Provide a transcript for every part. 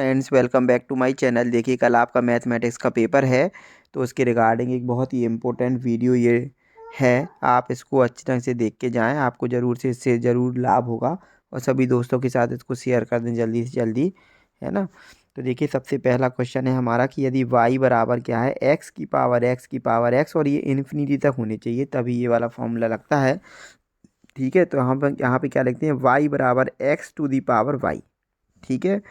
Friends, welcome back to my channel. देखिए, कल आपका मैथमेटिक्स का पेपर है, तो उसके रिगार्डिंग एक बहुत ही इम्पोर्टेंट वीडियो ये है। आप इसको अच्छी तरह से देख के जाएं, आपको ज़रूर से इससे ज़रूर लाभ होगा। और सभी दोस्तों के साथ इसको शेयर कर दें जल्दी से जल्दी, है ना। तो देखिए, सबसे पहला क्वेश्चन है हमारा कि यदि y बराबर क्या है, x की पावर x और ये इन्फिनिटी तक होनी चाहिए तभी ये वाला फॉर्मूला लगता है। ठीक है, तो हम यहाँ पे क्या लिखते हैं, y बराबर x to the power y। ठीक है,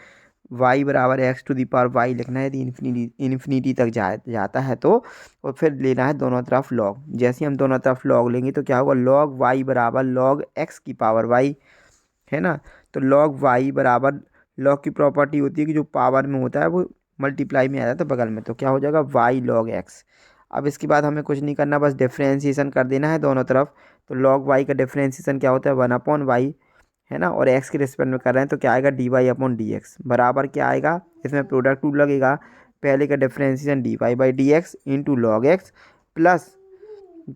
y बराबर x to the power y लिखना है। यदि इन्फिनिटी तक जाता है तो, और फिर लेना है दोनों तरफ लॉग। जैसे ही हम दोनों तरफ लॉग लेंगे तो क्या होगा, लॉग y बराबर लॉग x की पावर y, है ना। तो लॉग y बराबर, लॉग की प्रॉपर्टी होती है कि जो पावर में होता है वो मल्टीप्लाई में आ जाता है बगल में, तो क्या हो जाएगा y लॉग x। अब इसके बाद हमें कुछ नहीं करना, बस डिफ्रेंशिएशन कर देना है दोनों तरफ। तो लॉग y का डिफ्रेंशिएशन क्या होता है, 1/y, है ना। और x के रिस्पेक्ट में कर रहे हैं तो क्या आएगा, dy/dx बराबर क्या आएगा, इसमें प्रोडक्ट टू लगेगा। पहले का differentiation dy/dx into log x, plus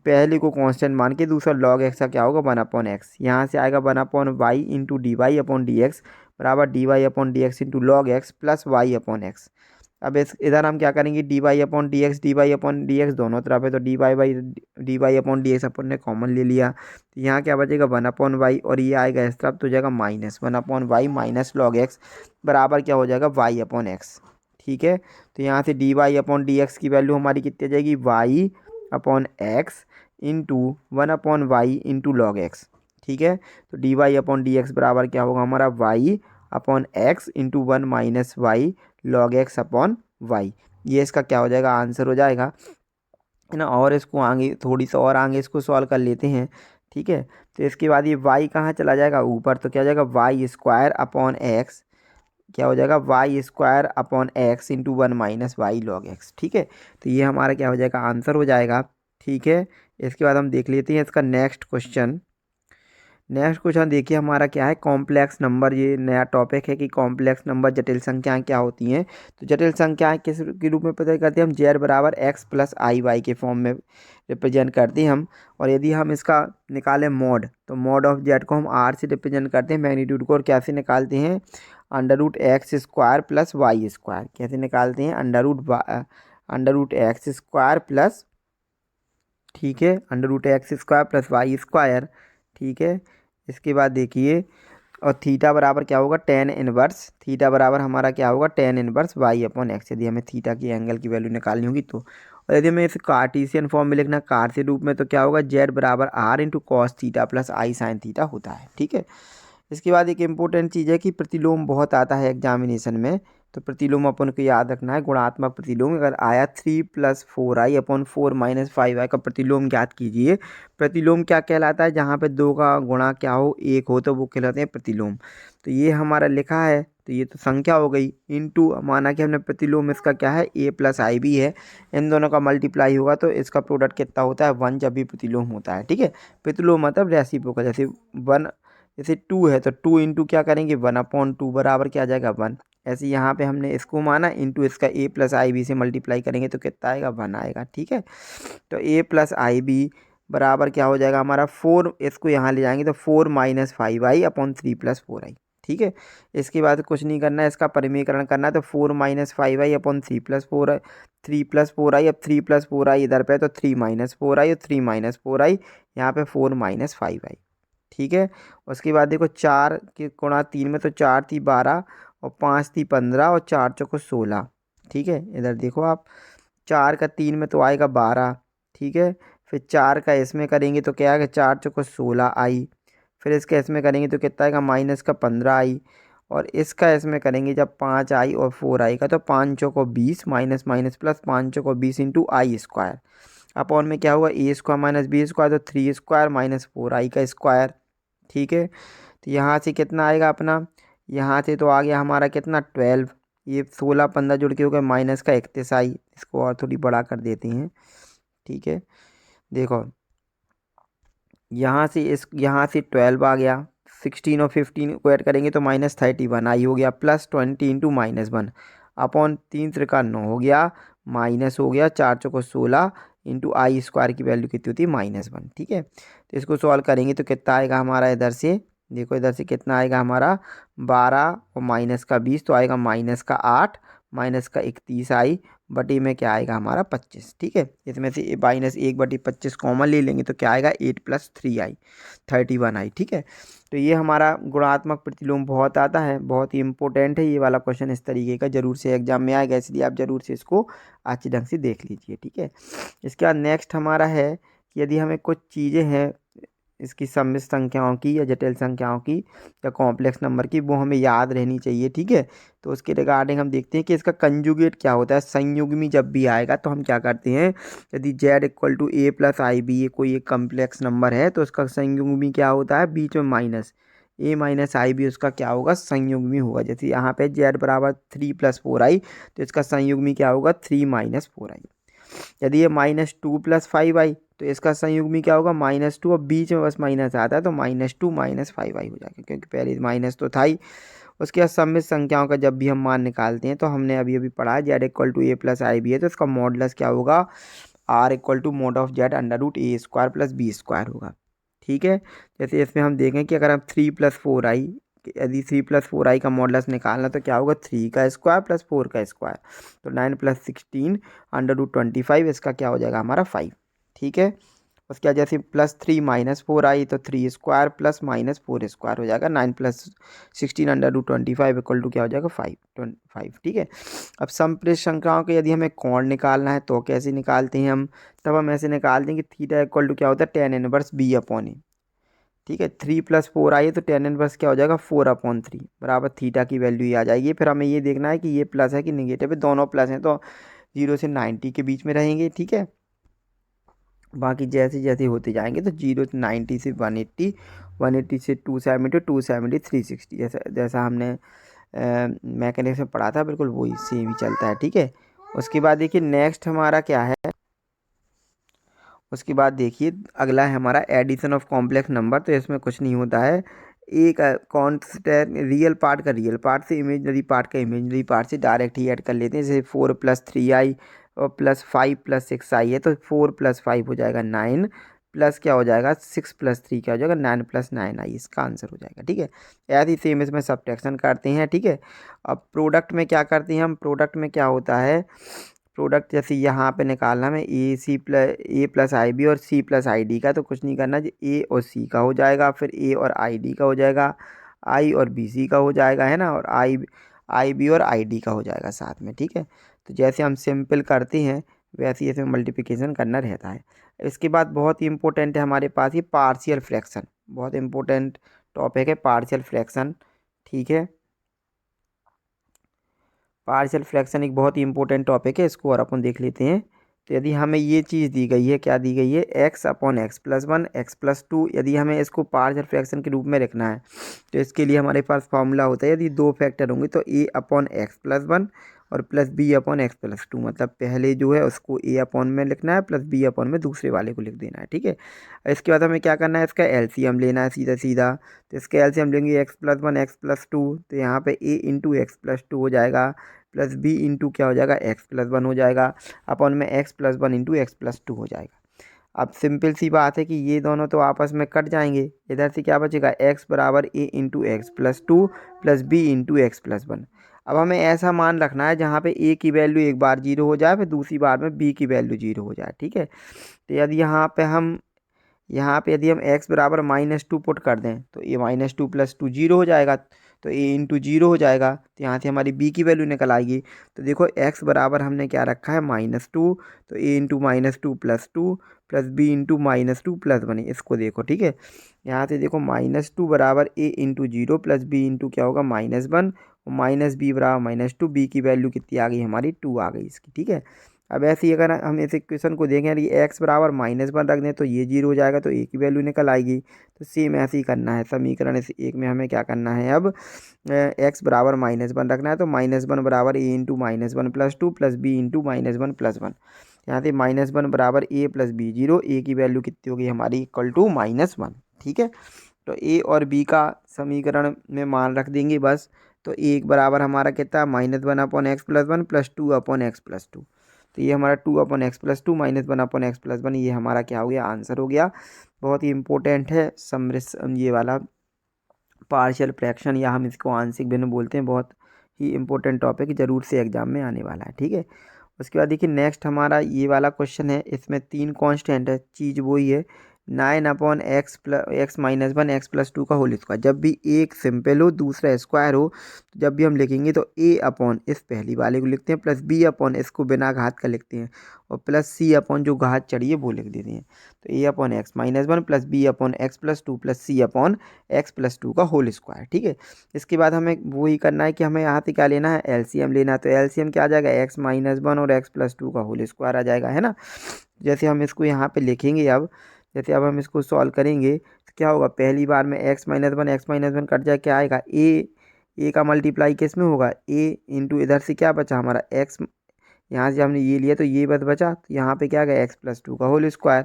पहले को कांस्टेंट मान के दूसरा लॉग एक्स का क्या होगा, 1/x। यहाँ से आएगा 1/y इंटू dy/dx बराबर dy/dx into log x plus y/x। अब इस इधर हम क्या करेंगे, dy/dx दोनों तरफ है, तो dy/dx अपन ने कॉमन ले लिया। तो यहाँ क्या बचेगा, 1/y, और ये आएगा इस तरफ तो हो जाएगा minus 1/y minus log x बराबर क्या हो जाएगा, y/x। ठीक है, तो यहाँ से dy/dx की वैल्यू हमारी कितनी आ जाएगी, y/x into 1/y into log x. ठीक है, तो dy/dx बराबर क्या होगा हमारा, y/x into 1 minus y log x/y। ये इसका क्या हो जाएगा, आंसर हो जाएगा, है ना। और इसको आगे थोड़ी सा और आगे इसको सॉल्व कर लेते हैं। ठीक है, तो इसके बाद ये y कहाँ चला जाएगा, ऊपर, तो क्या हो जाएगा y² क्या हो जाएगा, y² into 1 minus y log x. ठीक है, तो ये हमारा क्या हो जाएगा, आंसर हो जाएगा। ठीक है, इसके बाद हम देख लेते हैं इसका नेक्स्ट क्वेश्चन। नेक्स्ट क्वेश्चन देखिए हमारा क्या है, कॉम्प्लेक्स नंबर। ये नया टॉपिक है कि कॉम्प्लेक्स नंबर, जटिल संख्याएं क्या होती हैं। तो जटिल संख्याएं किस के रूप में पता करते हैं हम, z बराबर x प्लस आई वाई के फॉर्म में रिप्रेजेंट करते हैं हम। और यदि हम इसका निकालें मोड, तो मोड ऑफ z को हम r से रिप्रेजेंट करते हैं, मैग्नीट्यूड को। और कैसे निकालते हैं, √x² प्लस y²। कैसे निकालते हैं, √x² प्लस, ठीक है, √x² प्लस y²। ठीक है, इसके बाद देखिए, और थीटा बराबर क्या होगा, tan इनवर्स, थीटा बराबर हमारा क्या होगा, tan इनवर्स y/x। यदि हमें थीटा की एंगल की वैल्यू निकालनी होगी तो। और यदि हमें इसे कार्टेशियन फॉर्म में लिखना, कार्टेशियन रूप में, तो क्या होगा, z बराबर r into cos theta plus i sine theta होता है। ठीक है, इसके बाद एक इम्पोर्टेंट चीज़ है कि प्रतिलोम बहुत आता है एग्जामिनेशन में। तो प्रतिलोम अपन को याद रखना है, गुणात्मक प्रतिलोम। अगर आया 3 + 4i/4 - 5i का प्रतिलोम ज्ञात कीजिए। प्रतिलोम क्या कहलाता है, जहाँ पे दो का गुणा क्या हो, एक हो, तो वो कहलाते हैं प्रतिलोम। तो ये हमारा लिखा है, तो ये तो संख्या हो गई, इनटू माना कि हमने प्रतिलोम इसका क्या है, a + ib है। इन दोनों का मल्टीप्लाई होगा तो इसका प्रोडक्ट कितना होता है, 1, जब भी प्रतिलोम होता है। ठीक है, प्रतिलोम मतलब रेसिप्रोकल। जैसे 1, जैसे 2 है तो 2 इंटू क्या करेंगे, 1/2 बराबर क्या आ जाएगा, 1। ऐसे यहाँ पे हमने इसको माना, इंटू इसका a + ib से मल्टीप्लाई करेंगे तो कितना आएगा, 1 आएगा। ठीक है, तो a + ib बराबर क्या हो जाएगा हमारा 4, इसको यहाँ ले जाएंगे तो 4 - 5i/3 + 4i। ठीक है, इसके बाद कुछ नहीं करना है, इसका परिमेयकरण करना है। तो 4 - 5i/3 + 4i, 3 + 4i। अब 3 + 4i इधर पे, तो 3 - 4i, और 3 - 4i यहाँ पे 4 - 5i। ठीक है, उसके बाद देखो 4 के गुणा 3 में, तो 4 × 3 = 12, और 5 × 3 = 15, और 4 × 4 = 16। ठीक है, इधर देखो आप, 4 का 3 में तो आएगा 12। ठीक है, फिर 4 का इसमें करेंगे तो क्या आएगा, 4 × 4 = 16 आई। फिर इसका इसमें करेंगे तो कितना आएगा, -15 आई। और इसका इसमें करेंगे जब 5 आई और 4 आई का, तो 5 × 4 = 20, minus minus plus, 5 × 4 = 20 into i²। Upon में क्या हुआ, a² - b², तो 3² - 4i का स्क्वायर। ठीक है, तो यहाँ से कितना आएगा अपना, यहाँ से तो आ गया हमारा कितना, 12। ये 16 15 जुड़ के हो गए, माइनस का 31 आई। इसको और थोड़ी बड़ा कर देते हैं। ठीक है, देखो यहाँ से 12 आ गया, 16 और 15 को ऐड करेंगे तो -31 आई हो गया, प्लस 20 इंटू -1 अपॉन 3 × 3 = 9 हो गया, माइनस हो गया 4 × 4 = 16 इंटू i² की वैल्यू कितनी होती है, -1। ठीक है, तो इसको सॉल्व करेंगे तो कितना आएगा हमारा, इधर से देखो इधर से कितना आएगा हमारा 12 और माइनस का 20 तो आएगा माइनस का 8 माइनस का 31 आई बटी में क्या आएगा हमारा 25। ठीक है, इसमें से माइनस 1/25 कॉमन ले लेंगे तो क्या आएगा 8 + 3 आई 31 आई। ठीक है, तो ये हमारा गुणात्मक प्रतिलोम बहुत आता है, बहुत ही इंपॉर्टेंट है ये वाला क्वेश्चन। इस तरीके का जरूर से एग्जाम में आएगा, इसलिए आप जरूर से इसको अच्छे ढंग से देख लीजिए। ठीक है, इसके बाद नेक्स्ट हमारा है कि यदि हमें कुछ चीज़ें हैं इसकी सम्मिश्र संख्याओं की या जटिल संख्याओं की या कॉम्प्लेक्स नंबर की, वो हमें याद रहनी चाहिए। ठीक है, तो उसके रिगार्डिंग हम देखते हैं कि इसका कंजुगेट क्या होता है। संयुग्मी जब भी आएगा तो हम क्या करते हैं, यदि z = a + ib ये कोई एक कॉम्प्लेक्स नंबर है तो उसका संयुग्मी क्या होता है, बीच में माइनस a - ib उसका क्या होगा, संयुग्मी होगा। जैसे यहाँ पे z = 3 + 4i तो इसका संयुग्मी क्या होगा 3 - 4i। यदि ये -2 + 5i तो इसका संयुग्मी क्या होगा -2 और बीच में बस माइनस आता है तो -2 - 5i हो जाएगा, क्योंकि पहले माइनस तो था ही। उसके बाद सम्मिश्र संख्याओं का जब भी हम मान निकालते हैं तो हमने अभी अभी पढ़ा z = a + ib है तो इसका मॉडुलस क्या होगा r = mod of z √a² + b² होगा। ठीक है, जैसे इसमें हम देखें कि अगर हम 3 + 4i, यदि 3 + 4i का मॉडुलस निकालना तो क्या होगा 3 का स्क्वायर प्लस 4 का स्क्वायर, तो 9 + 16 √25 इसका क्या हो जाएगा हमारा 5। ठीक है, उसके बाद जैसे +3 - 4i तो 3 स्क्वायर प्लस -4 स्क्वायर हो जाएगा। 9 + 16 √25 = क्या हो जाएगा 5। ठीक है, अब समप्रेष संख्याओं के यदि हमें कोण निकालना है तो कैसे निकालते हैं हम, तब हम ऐसे निकालते हैं कि थीटा = क्या होता है tan इनवर्स b/a। ठीक है, 3 + 4i है तो tan इनवर्स क्या हो जाएगा 4/3 बराबर थीटा की वैल्यू ये आ जाएगी। फिर हमें ये देखना है कि ये प्लस है कि निगेटिव है, दोनों प्लस हैं तो 0 से 90 के बीच में रहेंगे। ठीक है, बाकी जैसे जैसे होते जाएंगे तो 0 से 90 से 180, 180 से 270, 270 360, जैसा जैसा हमने मैकेनिक्स में पढ़ा था बिल्कुल वही सेम ही चलता है। ठीक है, उसके बाद देखिए नेक्स्ट हमारा क्या है, उसके बाद देखिए अगला है हमारा एडिशन ऑफ कॉम्प्लेक्स नंबर। तो इसमें कुछ नहीं होता है, एक कॉन्स्टेंट रियल पार्ट का रियल पार्ट से इमेजनरी पार्ट का इमेजनरी पार्ट से डायरेक्ट ही ऐड कर लेते हैं। जैसे 4 + 3i और +5 + 6i है तो 4 + 5 हो जाएगा 9 प्लस क्या हो जाएगा 6 + 3 क्या हो जाएगा 9 + 9i इसका आंसर हो जाएगा। ठीक है, ऐसे ही सेम इसमें सब्ट्रैक्शन करते हैं। ठीक है, अब प्रोडक्ट में क्या करते हैं हम, प्रोडक्ट में क्या होता है, प्रोडक्ट जैसे यहाँ पे निकालना में a+ib और c+id का, तो कुछ नहीं करना, a और c का हो जाएगा, फिर a और id का हो जाएगा, i और bc का हो जाएगा, है ना, और ib और id का हो जाएगा साथ में। ठीक है, तो जैसे हम सिंपल करते हैं वैसे ही इसमें मल्टीप्लिकेशन करना रहता है। इसके बाद बहुत ही इंपॉर्टेंट है हमारे पास ये पार्शियल फ्रैक्शन, बहुत इंपॉर्टेंट टॉपिक है पार्शियल फ्रैक्शन। ठीक है, पार्शियल फ्रैक्शन एक बहुत ही इंपॉर्टेंट टॉपिक है, इसको और अपन देख लेते हैं। तो यदि हमें ये चीज़ दी गई है, क्या दी गई है, x/x + 1 x + 2, यदि हमें इसको पार्शियल फ्रैक्शन के रूप में रखना है तो इसके लिए हमारे पास फॉर्मूला होता है, यदि दो फैक्टर होंगे तो a/x + 1 और प्लस b/x + 2, मतलब पहले जो है उसको a/ में लिखना है प्लस b/ में दूसरे वाले को लिख देना है। ठीक है, इसके बाद हमें क्या करना है, इसका एलसीएम लेना है सीधा सीधा। तो इसका एलसीएम लेंगे x + 1 x + 2, तो यहाँ पे a × x + 2 हो जाएगा प्लस b इंटू क्या हो जाएगा x + 1 हो जाएगा, अपन में x + 1 × x + 2 हो जाएगा। अब सिंपल सी बात है कि ये दोनों तो आपस में कट जाएंगे, इधर से क्या बचेगा x = a × x + 2 plus b × x + 1। अब हमें ऐसा मान रखना है जहाँ पे a की वैल्यू एक बार 0 हो जाए फिर दूसरी बार में b की वैल्यू 0 हो जाए। ठीक है, तो यदि यदि हम x = -2 पुट कर दें तो ये -2 + 2 0 हो जाएगा, तो a × 0 हो जाएगा, तो यहाँ से हमारी b की वैल्यू निकल आएगी। तो देखो x बराबर हमने क्या रखा है -2, तो a × -2 + 2 प्लस b × -2 + 1, इसको देखो। ठीक है, यहाँ से देखो -2 बराबर a × 0 प्लस b × क्या होगा -1 और -b बराबर -2, b की वैल्यू कितनी आ गई हमारी 2 आ गई इसकी। ठीक है, अब ऐसे ही अगर हम इस इक्वेशन को देखें, यदि x = -1 रख दें तो ये 0 हो जाएगा, तो a की वैल्यू निकल आएगी। तो सेम ऐसे ही करना है, समीकरण इस एक में हमें क्या करना है, अब x = -1 रखना है, तो -1 बराबर a × -1 + 2 प्लस b × -1 + 1। यहाँ से -1 बराबर a + b 0, a की वैल्यू कितनी होगी हमारी = -1। ठीक है, तो a और b का समीकरण में मान रख देंगे बस, तो एक बराबर हमारा कितना -1/x + 1 प्लस 2/x + 2, तो ये हमारा 2/x + 2 -1/x + 1 ये हमारा क्या हो गया आंसर हो गया। बहुत ही इंपॉर्टेंट है समृद्ध ये वाला पार्शियल फ्रैक्शन या हम इसको आंशिक भिन्न बोलते हैं। बहुत ही इंपॉर्टेंट टॉपिक, ज़रूर से एग्जाम में आने वाला है। ठीक है, उसके बाद देखिए नेक्स्ट हमारा ये वाला क्वेश्चन है। इसमें 3 कांस्टेंट है, चीज़ वही है 9/(x - 1) x+2 का होल स्क्वायर। जब भी एक सिंपल हो दूसरा स्क्वायर हो, तो जब भी हम लिखेंगे तो a/ इस पहली वाले को लिखते हैं, प्लस b/ इसको बिना घात का लिखते हैं, और प्लस c/ जो घात चढ़ी है वो लिख देते हैं। तो a/(x - 1) plus b/(x+2) plus c/(x+2) का होल स्क्वायर। ठीक है, इसके बाद हमें वही करना है कि हमें यहाँ पे क्या लेना है, एलसीएम लेना है। तो एलसीएम क्या आ जाएगा, x - 1 और x+2 का होल स्क्वायर आ जाएगा, है ना। जैसे हम इसको यहाँ पे लिखेंगे, अब हम इसको सॉल्व करेंगे तो क्या होगा, पहली बार में x - 1 कट जाए, क्या आएगा, a का मल्टीप्लाई किस में होगा, a इंटू इधर से क्या बचा हमारा x, यहाँ से हमने ये लिया तो ये बस बचा, तो यहाँ पे क्या आ गया x+2 का होल स्क्वायर,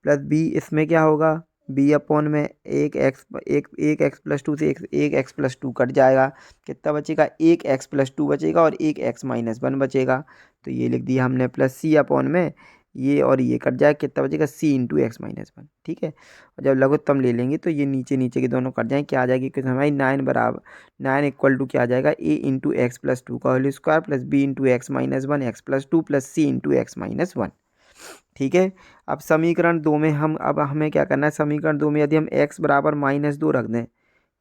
प्लस b इसमें क्या होगा, b/ में एक x+2 से एक x+2 कट जाएगा, कितना बचेगा, एक x+2 बचेगा और एक x - 1 बचेगा। तो ये लिख दिया हमने, प्लस c/ में ये और ये कट जाएगा, कितना बचेगा, c इंटू x - 1। ठीक है, और जब लघुत्तम ले लेंगे तो ये नीचे नीचे के दोनों कट जाएंगे, क्या आ जाएगी, क्योंकि हमारी 9 इक्वल टू क्या आ जाएगा, a इंटू x+2 का whole square plus b into x - 1 x+2 plus c into x - 1। ठीक है, अब समीकरण 2 में अब हमें क्या करना है, समीकरण 2 में यदि हम x बराबर -2 रख दें,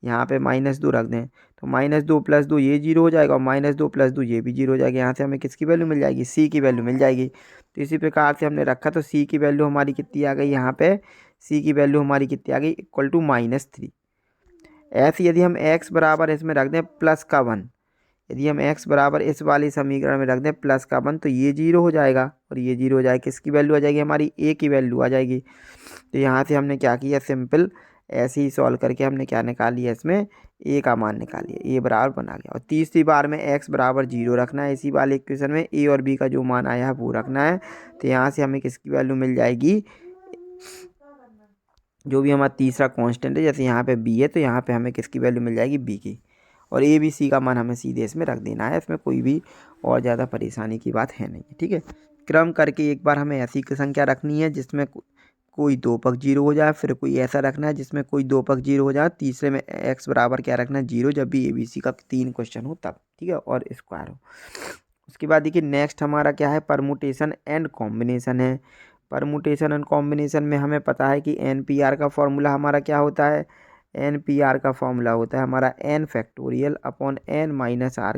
यहाँ पे -2 रख दें, तो -2 + 2 ये 0 हो जाएगा, और -2 + 2 ये भी 0 हो जाएगा। यहाँ से हमें किसकी वैल्यू मिल जाएगी, c की वैल्यू मिल जाएगी। तो इसी प्रकार से हमने रखा, तो c की वैल्यू हमारी कितनी आ गई, यहाँ पे c की वैल्यू हमारी कितनी आ गई, इक्वल टू -3। ऐसे यदि हम x बराबर इसमें रख दें +1, यदि हम x बराबर इस वाले समीकरण में रख दें +1, तो ये 0 हो जाएगा और ये 0 हो जाएगा, किसकी वैल्यू आ जाएगी, हमारी a की वैल्यू आ जाएगी। तो यहाँ से हमने क्या किया, सिंपल ऐसे ही सॉल्व करके हमने क्या निकाल लिया, इसमें a का मान निकाल लिया, a बराबर बना गया। और तीसरी बार में x बराबर 0 रखना है, इसी वाले इक्वेशन में a और b का जो मान आया है वो रखना है। तो यहाँ से हमें किसकी वैल्यू मिल जाएगी, जो भी हमारा तीसरा कांस्टेंट है, जैसे यहाँ पे b है तो यहाँ पे हमें किसकी वैल्यू मिल जाएगी, b की, और ए बी सी का मान हमें सीधे इसमें रख देना है। इसमें कोई भी और ज़्यादा परेशानी की बात है नहीं। ठीक है, क्रम करके एक बार हमें ऐसी संख्या रखनी है जिसमें कोई 2 पक्ष 0 हो जाए, फिर कोई ऐसा रखना है जिसमें कोई 2 पक्ष 0 हो जाए, तीसरे में x बराबर क्या रखना है, 0, जब भी ABC का 3 क्वेश्चन हो तब। ठीक है, और स्क्वायर हो। उसके बाद देखिए नेक्स्ट हमारा क्या है, परमुटेशन एंड कॉम्बिनेशन है। परमुटेशन एंड कॉम्बिनेशन में हमें पता है कि NPR का फॉर्मूला हमारा क्या होता है, NPR का फॉर्मूला होता है हमारा n(n)(r)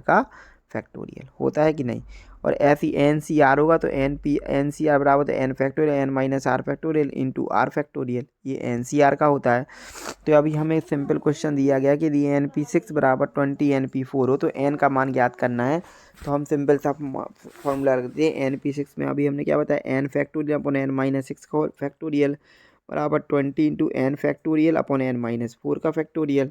का फैक्टोरियल होता है कि नहीं। और ऐसी NCR होगा तो NCR बराबर तो n(n)(r) इंटू r फैक्टोरियल, ये NCR का होता है। तो अभी हमें सिंपल क्वेश्चन दिया गया कि यदि NP6 बराबर 20 NP4 हो तो n का मान ज्ञात करना है। तो हम सिंपल सा फॉर्मूला रख देते हैं, NP6 में अभी हमने क्या बताया, n फैक्टोरियल अपॉन n-6 का फैक्टोरियल बराबर 20 into n factorial upon n-4 का फैक्टोरियल,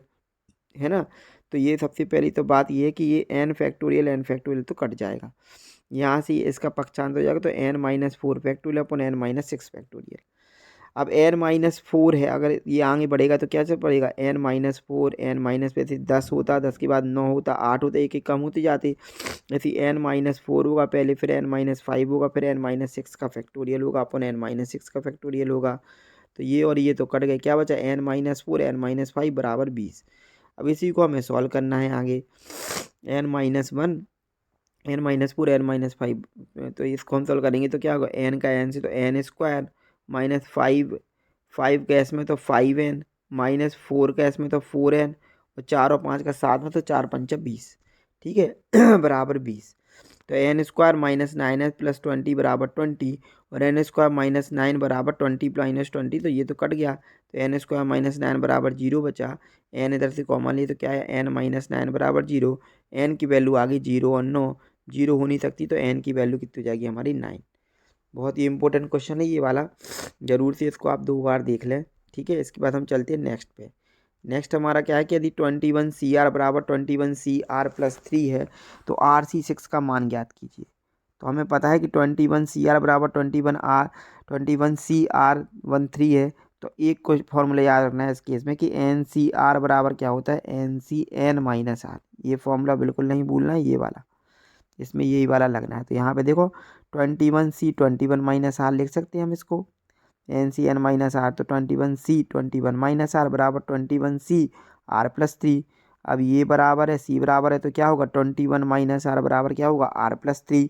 है ना। तो ये सबसे पहली तो बात ये है कि ये n फैक्टोरियल तो कट जाएगा, यहाँ से इसका पक्षांतर हो जाएगा, तो n-4 factorial upon n-6 factorial. अब n-4 है, अगर ये आगे बढ़ेगा तो क्या चल पड़ेगा, n-4 n- पे से 10 होता, 10 के बाद 9 होता, 8 होता, एक एक कम होती जाती। ऐसे n-4 होगा पहले, फिर n-5 होगा, फिर n-6 का फैक्टोरियल होगा अपन n-6 का फैक्टोरियल होगा। तो ये और ये तो कट गए, क्या बचा, n-4 n-5 बराबर 20। अब इसी को हमें सॉल्व करना है आगे, n-1 n-4 n-5, तो इसको हम सॉल्व करेंगे तो क्या होगा, n का n से तो n² -5 गैस में तो 5n -4 गैस में तो 4n, और 4 और 5 का 7 में तो 4 पंचा 20। ठीक है बराबर 20। तो n² -9n प्लस 20 बराबर 20, और n² -9 बराबर 20 - 20, तो ये तो कट गया। तो n² -9 बराबर 0 बचा, n इधर से कॉमन लिए तो क्या है, n -9 बराबर 0, n की वैल्यू आ गई 0 और 9, 0 हो नहीं सकती, तो n की वैल्यू कितनी हो जाएगी हमारी 9। बहुत ही इंपॉर्टेंट क्वेश्चन है ये वाला, ज़रूर से इसको आप 2 बार देख लें। ठीक है, इसके बाद हम चलते हैं नेक्स्ट पे। नेक्स्ट हमारा क्या है कि यदि 21CR बराबर 21CR प्लस 3 है तो RC6 का मान ज्ञात कीजिए। तो हमें पता है कि 21CR बराबर 21CR13 है। तो एक को फॉर्मूला याद रखना है इस केस में कि NCR बराबर क्या होता है, NCn-R। ये फॉर्मूला बिल्कुल नहीं भूलना है, ये वाला, इसमें यही वाला लगना है। तो यहाँ पे देखो 21C 21-R लिख सकते हैं हम इसको, NCn-R, तो 21C 21-R बराबर 21C r+3। अब ये बराबर है c बराबर है तो क्या होगा 21 माइनस r बराबर क्या होगा r+3।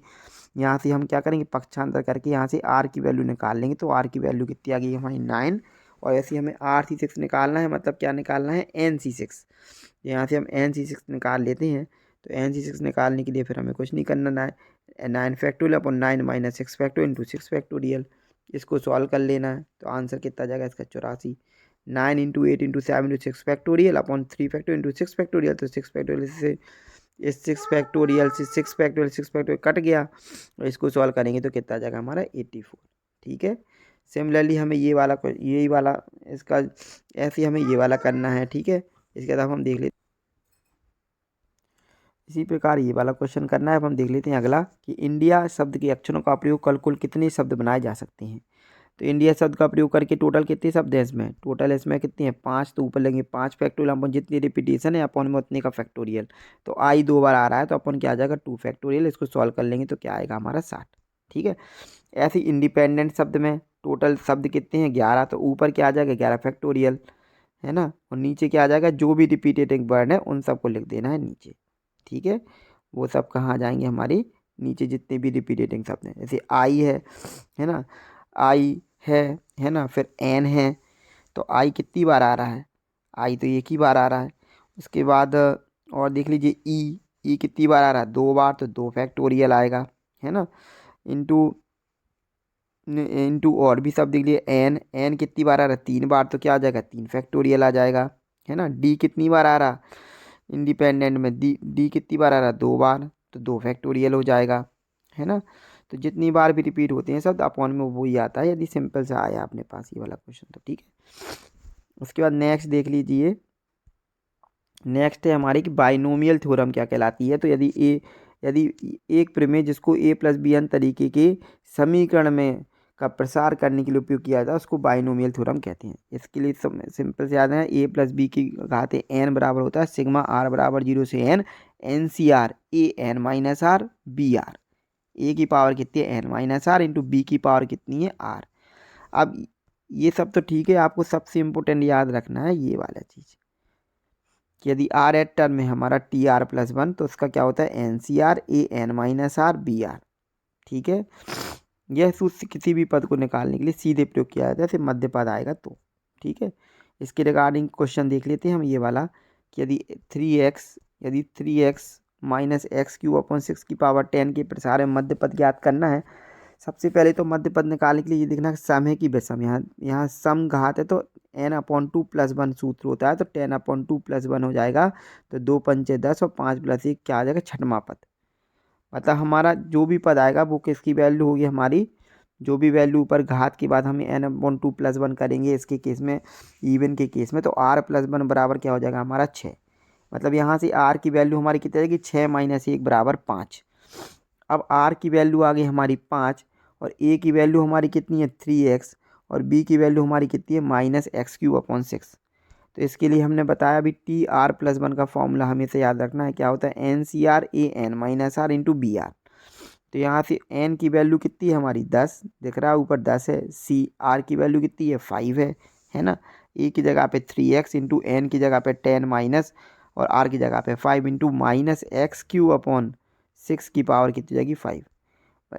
यहाँ से हम क्या करेंगे पक्षांतर करके यहाँ से r की वैल्यू निकाल लेंगे। तो r की वैल्यू कितनी आ गई हमारी 9। और ऐसे हमें rc6 निकालना है, मतलब क्या निकालना है nc6। यहाँ से हम nc6 निकाल लेते हैं। तो nc6 निकालने के लिए फिर हमें कुछ नहीं करना, 9 factorial upon 9 minus 6 factorial into 6 factorial. इसको सॉल्व कर लेना है तो आंसर कितना जाएगा इसका 84। 9 into 8 into 7 into 6 factorial upon 3 factorial into 6 factorial. तो 6 फैक्टोरियल से इस 6 फैक्टोरियल से 6 फैक्टोरियल 6 फैक्टोरियल कट गया। और इसको सॉल्व करेंगे तो कितना जाएगा हमारा 84। ठीक है। सिमिलरली हमें यही वाला इसका ऐसे हमें ये वाला करना है। ठीक है। इसके बाद हम देख लेते इसी प्रकार ये वाला क्वेश्चन करना है। अब हम देख लेते हैं अगला कि इंडिया शब्द के अक्षरों का प्रयोग कर कुल कितने शब्द बनाए जा सकते हैं। तो इंडिया शब्द का प्रयोग करके टोटल कितने शब्द हैं इसमें, टोटल इसमें कितने हैं 5। तो ऊपर लेंगे 5 फैक्टोरियल अपन जितनी रिपीटेशन है अपन में उतने का फैक्टोरियल। तो आई 2 बार आ रहा है तो अपन क्या आ जाएगा 2 फैक्टोरियल। इसको सॉल्व कर लेंगे तो क्या आएगा हमारा 60। ठीक है। ऐसे इंडिपेंडेंट शब्द में टोटल शब्द कितने हैं 11। तो ऊपर क्या आ जाएगा 11 फैक्टोरियल है ना। और नीचे क्या आ जाएगा जो भी रिपीटेटिंग वर्ड है उन सबको लिख देना है नीचे। ठीक है। वो सब कहाँ जाएंगे हमारे नीचे जितने भी रिपीटेटिंग शब्द हैं। जैसे आई है ना, आई है ना, फिर एन है। तो आई कितनी बार आ रहा है, आई तो एक ही बार आ रहा है। उसके बाद और देख लीजिए ई कितनी बार आ रहा है 2 बार। तो 2 फैक्टोरियल आएगा है ना। इंटू इंटू और भी सब देख लिए एन कितनी बार आ रहा है 3 बार। तो क्या आ जाएगा 3 फैक्टोरियल आ जाएगा है ना। डी कितनी बार आ रहा इंडिपेंडेंट में डी कितनी बार आ रहा 2 बार। तो 2 फैक्टोरियल हो जाएगा है ना। तो जितनी बार भी रिपीट होते हैं शब्द अपॉन में वही आता है, यदि सिंपल से आया अपने पास ये वाला क्वेश्चन तो। ठीक है। उसके बाद नेक्स्ट देख लीजिए। नेक्स्ट है हमारी कि बाइनोमियल थ्योरम क्या कहलाती है। तो यदि एक प्रमेय जिसको a+b तरीके के समीकरण में का प्रसार करने के लिए उपयोग किया जाता है उसको बाइनोमियल थ्योरम कहते हैं। इसके लिए सिंपल से याद है a+b की घात n बराबर होता है सिग्मा r बराबर 0 से n NCR an minus r br। a की पावर कितनी है n minus r into b की पावर कितनी है r। अब ये सब तो ठीक है, आपको सबसे इम्पोर्टेंट याद रखना है ये वाला चीज़ कि यदि r एट टर्म में हमारा TR+1 तो उसका क्या होता है NCR an minus r br। ठीक है। यह सूत्र किसी भी पद को निकालने के लिए सीधे प्रयोग किया जाता है, सिर्फ मध्य पद आएगा तो। ठीक है। इसके रिगार्डिंग क्वेश्चन देख लेते हैं हम ये वाला कि यदि 3x माइनस x³ 6 की पावर 10 के प्रसार में मध्य पद ज्ञात करना है। सबसे पहले तो मध्य पद निकालने के लिए ये देखना सम है कि विषम। यहाँ सम घात है तो n/2+1 सूत्र होता है तो 10/2+1 हो जाएगा। तो 2 पंचे 10 और 5 + 1 क्या आ जाएगा छठवां पद। मतलब हमारा जो भी पद आएगा वो किसकी वैल्यू होगी हमारी, जो भी वैल्यू ऊपर घात के बाद हमें n/2+1 करेंगे इसके केस में, इवन के केस में तो r+1 बराबर क्या हो जाएगा हमारा 6। मतलब यहाँ से r की वैल्यू हमारी कितनी आएगी 6 - 1 बराबर 5। अब r की वैल्यू आ गई हमारी 5 और a की वैल्यू हमारी कितनी है 3x और b की वैल्यू हमारी कितनी है -x³/6। तो इसके लिए हमने बताया अभी TR+1 का फॉर्मूला हमेशा याद रखना है क्या होता है NCR an minus r into BR। तो यहाँ से n की वैल्यू कितनी है हमारी 10 दिख रहा है ऊपर 10 है। r की वैल्यू कितनी है 5 है ना। a की जगह पे 3x इंटू n की जगह पे 10 माइनस और r की जगह पे 5 इंटू -x³ की पावर कितनी जाएगी 5।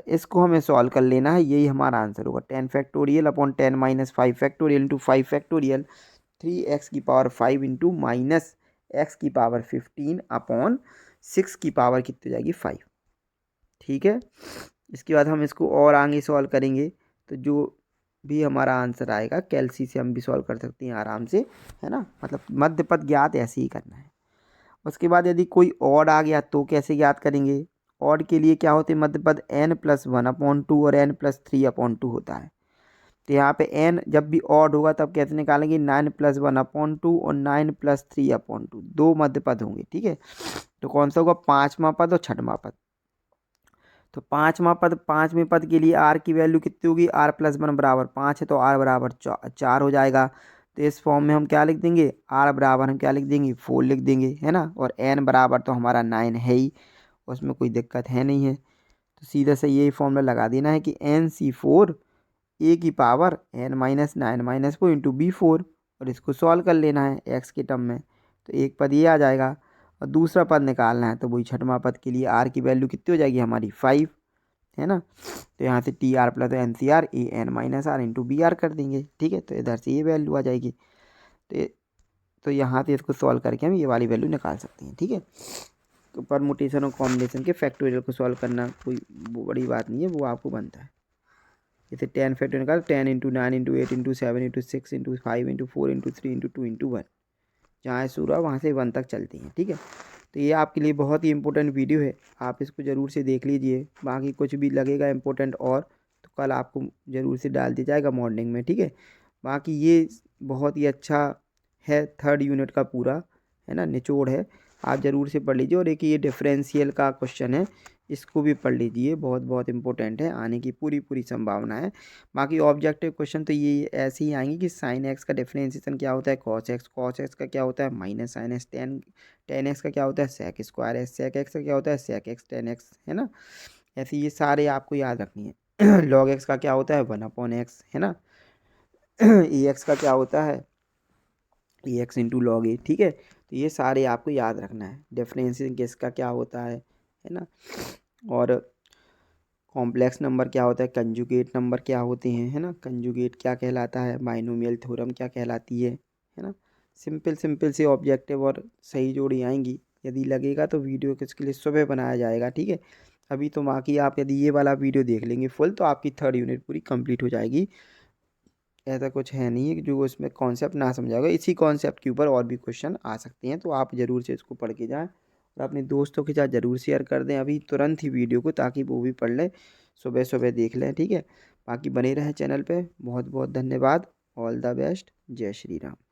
इसको हमें सॉल्व कर लेना है, यही हमारा आंसर होगा 10 factorial upon 10 - 5 factorial into 5 factorial 3x की पावर 5 इंटू -x की पावर 15 अपॉन 6 की पावर कितनी जाएगी 5। ठीक है। इसके बाद हम इसको और आगे सॉल्व करेंगे तो जो भी हमारा आंसर आएगा कैलसी से हम भी सॉल्व कर सकते हैं आराम से है ना। मतलब मध्य पद ज्ञात ऐसे ही करना है। उसके बाद यदि कोई ऑड आ गया तो कैसे ज्ञात करेंगे। ऑड के लिए क्या होते हैं मध्य पद n+1/2 और n+3/2 होता है। तो यहाँ पे n जब भी ऑड होगा तब कैसे निकालेंगे 9+1/2 और 9+3/2 दो मध्य पद होंगे। ठीक है। तो कौन सा होगा 5वां पद और 6वां पद। तो 5वें पद के लिए r की वैल्यू कितनी होगी r+1 बराबर 5 है तो r बराबर 4 हो जाएगा। तो इस फॉर्म में हम क्या लिख देंगे r बराबर हम क्या लिख देंगे 4 लिख देंगे है ना। और n बराबर तो हमारा 9 है ही, उसमें कोई दिक्कत है नहीं है। तो सीधा से यही फॉर्मूला लगा देना है कि NC4 a की पावर n - 9 - 4 इंटू B4 और इसको सॉल्व कर लेना है x के टर्म में। तो एक पद ये आ जाएगा और दूसरा पद निकालना है तो वही छठवां पद के लिए आर की वैल्यू कितनी हो जाएगी हमारी 5, है ना। तो यहाँ से T R plus N C R A N minus R into B R कर देंगे, ठीक है। तो इधर से ये वैल्यू आ जाएगी। तो यहाँ से इसको सॉल्व करके हम ये वाली वैल्यू निकाल सकते हैं, ठीक है। तो परमुटेशन और कॉम्बिनेशन के फैक्टोरियल को सॉल्व करना कोई बड़ी बात नहीं है, वो आपको बनता है। जैसे 10 फैक्टोरियल निकाल 10 into 9 into 8 into 7 into 6 into 5 into 4 into 3 into 2 into 1, जहाँ शुरू हुआ वहाँ से 1 तक चलती हैं, ठीक है। तो ये आपके लिए बहुत ही इंपॉर्टेंट वीडियो है, आप इसको ज़रूर से देख लीजिए। बाकी कुछ भी लगेगा इंपॉर्टेंट और तो कल आपको ज़रूर से डाल दिया जाएगा मॉर्निंग में, ठीक है। बाकी ये बहुत ही अच्छा है, 3rd यूनिट का पूरा, है ना, निचोड़ है। आप ज़रूर से पढ़ लीजिए। और एक ये डिफरेंशियल का क्वेश्चन है, इसको भी पढ़ लीजिए, बहुत बहुत इंपॉर्टेंट है, आने की पूरी पूरी संभावना है। बाकी ऑब्जेक्टिव क्वेश्चन तो ये ऐसे ही आएंगे कि साइन एक्स का डिफरेंशिएशन क्या होता है कॉस एक्स का क्या होता है minus sine x, tan x का क्या होता है sec square x, sec x का क्या होता है सेक एक्स टेन एक्स, है ना। ऐसे ये सारे आपको याद रखनी है। लॉग एक्स का क्या होता है 1/x, है ना। ई एक्स का क्या होता है ई एक्स इंटू लॉग ए, ठीक है। तो ये सारे आपको याद रखना है। डिफरेंशिएशन केस का क्या होता है ना। और कॉम्प्लेक्स नंबर क्या होता है, कंजुगेट नंबर क्या होते हैं, है ना। कंजुगेट क्या कहलाता है, बाइनोमियल थ्योरम क्या कहलाती है ना। सिंपल सिंपल से ऑब्जेक्टिव और सही जोड़ी आएंगी। यदि लगेगा तो वीडियो किसके लिए सुबह बनाया जाएगा, ठीक है। अभी तो बाकी आप यदि ये वाला वीडियो देख लेंगे फुल तो आपकी 3rd यूनिट पूरी कंप्लीट हो जाएगी। ऐसा कुछ है नहीं है कि जो उसमें कॉन्सेप्ट ना समझाएगा, इसी कॉन्सेप्ट के ऊपर और भी क्वेश्चन आ सकते हैं। तो आप ज़रूर से इसको पढ़ के जाएं और अपने दोस्तों के साथ ज़रूर शेयर कर दें अभी तुरंत ही वीडियो को, ताकि वो भी पढ़ लें, सुबह सुबह देख लें, ठीक है। बाकी बने रहें चैनल पे। बहुत बहुत धन्यवाद। All the best. जय श्री राम।